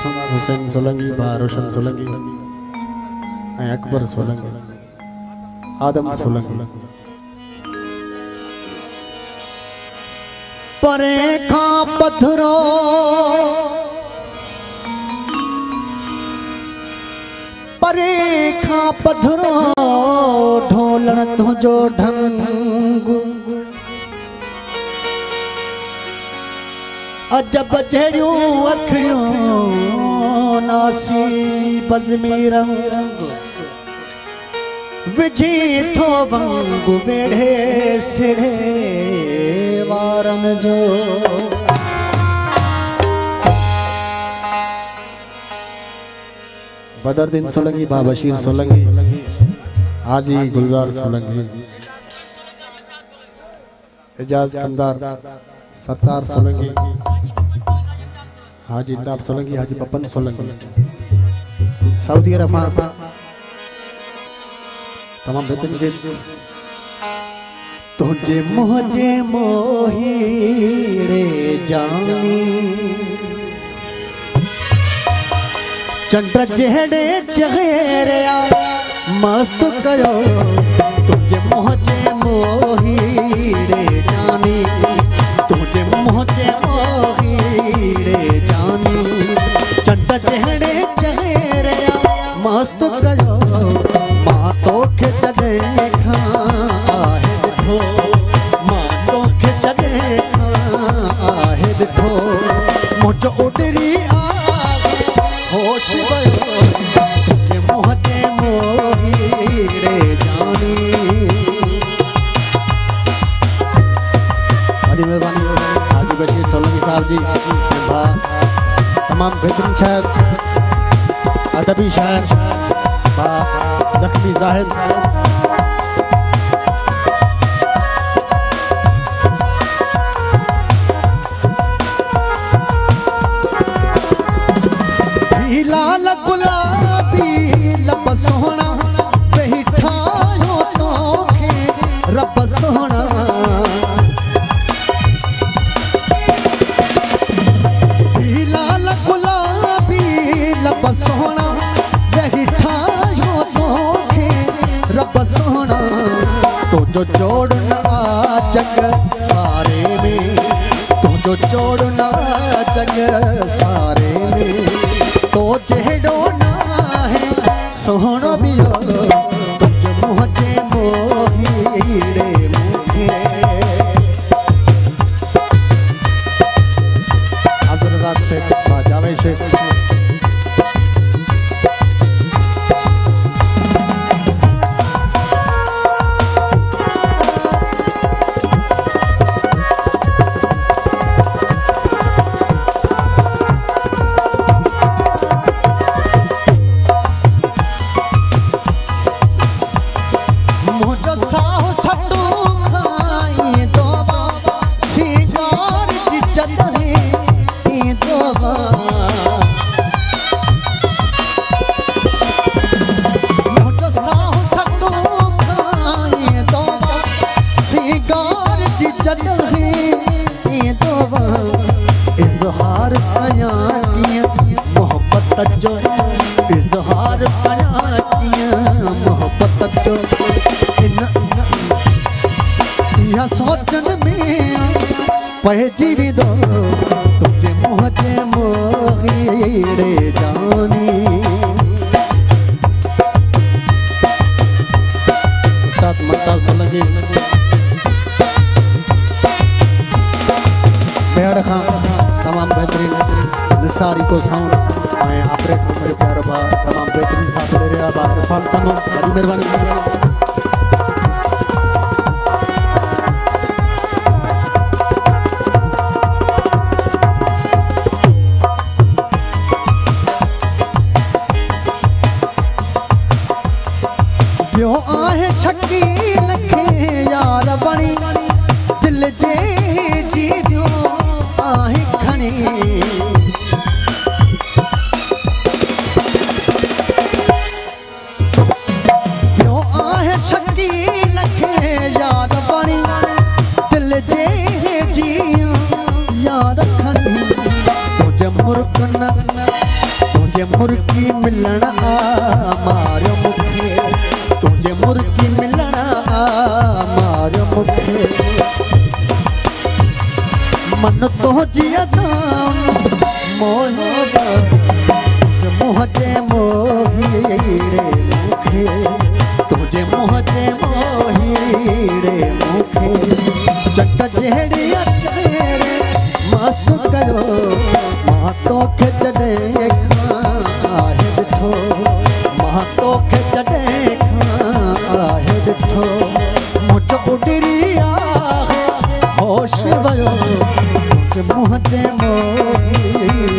नाथुन हुसैन सोलंकी बा रोशन सोलंकी अकबर सोलंकी आदम सोलंकी परे खा पत्थरो परे खा पत्थरो ढोलण तुझो ढंग अजब जड़ियों अखड़ियों नासी बज़मीर विझी थो वंगु वेढ़े सिढ़े वारन जो बदरुद्दीन सोलंकी बा बशीर सोलंकी हाजी गुलजार सोलंकी एजाज कंदार सत्तार सोलंकी हाजी इंदाब सोलंकी हाजी पपन सोलंकी सऊदी अरब तमाम बेहतरीन गीत तुझे मोहजे मोहीड़े जानी चंद्र जहड़े चेहरा मस्त करो तुझे मोहजे मोहीड़े जानी तुझे मोहजे मोहीड़े जानी चंद्र जहड़े चेहरा मस्त करो माँ तो खिच देखा है माँ तो खिच देखा है मुझ उडरी होश तुझे मोहते मोहीड़े जानी बड़ी मेहरबानी हाजी बशीर सोलंकी साहब जी तमाम बेहतरीन शायर अदबी शायर जख्मी जाहिद लाल गुलाबी लब सोहना बैठा हो तोखे रब सोहना लाल गुलाबी लब सोहना बैठा हो तोखे रब सोहना तो जो जोड़ना जग सारे में तो जो जोड़ना जग सारे में तो जहड़ो ना है सोहनो भी हो तुझ मुझे मोहीड़े मुझे अब्दुल से जावेद शेख इजहार कया मोहब्बत जो इजहार कया मोहब्बत जो यह सोचन में पहजी भी दो तुझे मुझे मोहीड़े जानी उस्ताद ममताज सोलंकी खान तमाम बेहतरीन निसारी को साउंड आए ऑपरेटर मेरे प्यारो बा तमाम बेहतरीन साथ ले रहा बा इरफान साहब बड़ी मेहरबानी यो आहे शकील के यार बणी दिल जे जी जो आहे खणी यो आहे मिलण मारियो मुखे तुझे मुर्गी मिलण मारियो मुखे मन तो जिया मोहजे मोहीरे मुखे तुझे मोहजे मोहीरे मुखे चट जहिड़ी अचेरे मस्त करो मां तोखे जॾहिं खां ॾिठो मां तोखे जॾहिं खां ॾिठो मुठ उॾरी आहे होश वियो मुंहिंजे मोही